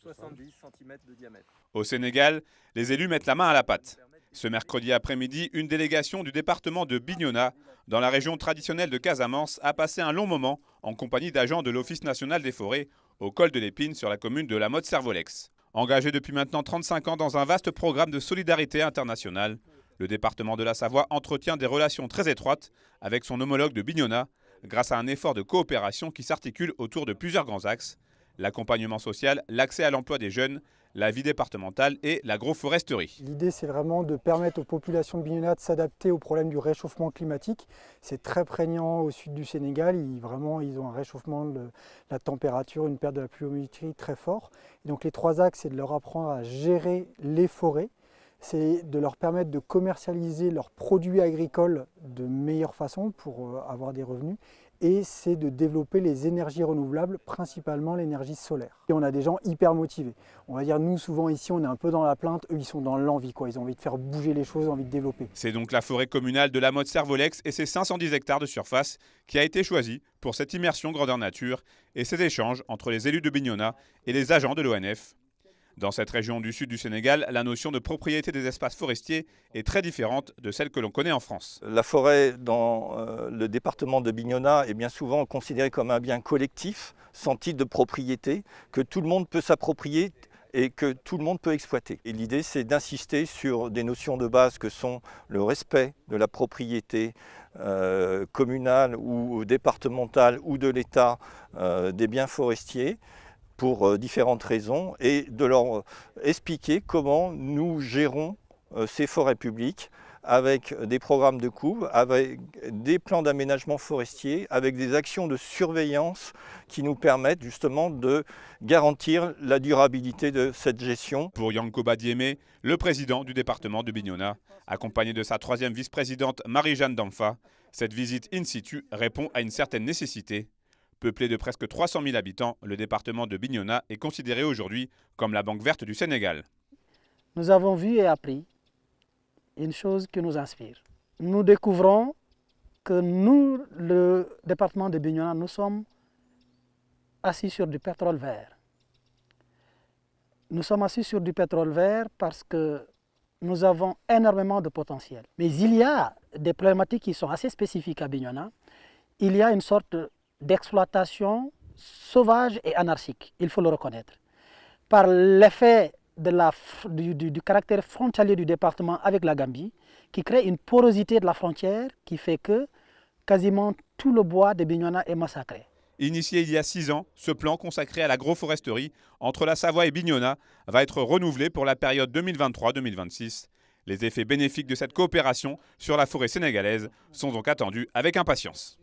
70 cm de diamètre. Au Sénégal, les élus mettent la main à la pâte. Ce mercredi après-midi, une délégation du département de Bignona, dans la région traditionnelle de Casamance, a passé un long moment en compagnie d'agents de l'Office national des forêts au col de l'Épine sur la commune de La Motte-Servolex. Engagé depuis maintenant 35 ans dans un vaste programme de solidarité internationale, le département de la Savoie entretient des relations très étroites avec son homologue de Bignona grâce à un effort de coopération qui s'articule autour de plusieurs grands axes: l'accompagnement social, l'accès à l'emploi des jeunes, la vie départementale et l'agroforesterie. L'idée, c'est vraiment de permettre aux populations de Bignona de s'adapter au problème du réchauffement climatique. C'est très prégnant au sud du Sénégal. Ils ont un réchauffement de la température, une perte de la pluviométrie très fort. Et donc les trois axes, c'est de leur apprendre à gérer les forêts. C'est de leur permettre de commercialiser leurs produits agricoles de meilleure façon pour avoir des revenus. Et c'est de développer les énergies renouvelables, principalement l'énergie solaire. Et on a des gens hyper motivés. On va dire, nous, souvent ici, on est un peu dans la plainte, eux, ils sont dans l'envie, quoi. Ils ont envie de faire bouger les choses, envie de développer. C'est donc la forêt communale de La Motte-Servolex et ses 510 hectares de surface qui a été choisie pour cette immersion grandeur nature et ces échanges entre les élus de Bignona et les agents de l'ONF. Dans cette région du sud du Sénégal, la notion de propriété des espaces forestiers est très différente de celle que l'on connaît en France. La forêt dans le département de Bignona est bien souvent considérée comme un bien collectif, sans titre de propriété, que tout le monde peut s'approprier et que tout le monde peut exploiter. Et l'idée, c'est d'insister sur des notions de base que sont le respect de la propriété communale ou départementale ou de l'État des biens forestiers, pour différentes raisons, et de leur expliquer comment nous gérons ces forêts publiques avec des programmes de couve, avec des plans d'aménagement forestier, avec des actions de surveillance qui nous permettent justement de garantir la durabilité de cette gestion. Pour Yankoba Diémé, le président du département de Bignona, accompagné de sa troisième vice-présidente Marie-Jeanne Damfa, cette visite in situ répond à une certaine nécessité. Peuplé de presque 300 000 habitants, le département de Bignona est considéré aujourd'hui comme la banque verte du Sénégal. Nous avons vu et appris une chose qui nous inspire. Nous découvrons que nous, le département de Bignona, nous sommes assis sur du pétrole vert. Nous sommes assis sur du pétrole vert parce que nous avons énormément de potentiel. Mais il y a des problématiques qui sont assez spécifiques à Bignona. Il y a une sorte d'exploitation sauvage et anarchique, il faut le reconnaître. Par l'effet du caractère frontalier du département avec la Gambie, qui crée une porosité de la frontière qui fait que quasiment tout le bois de Bignona est massacré. Initié il y a 6 ans, ce plan consacré à l'agroforesterie entre la Savoie et Bignona va être renouvelé pour la période 2023-2026. Les effets bénéfiques de cette coopération sur la forêt sénégalaise sont donc attendus avec impatience.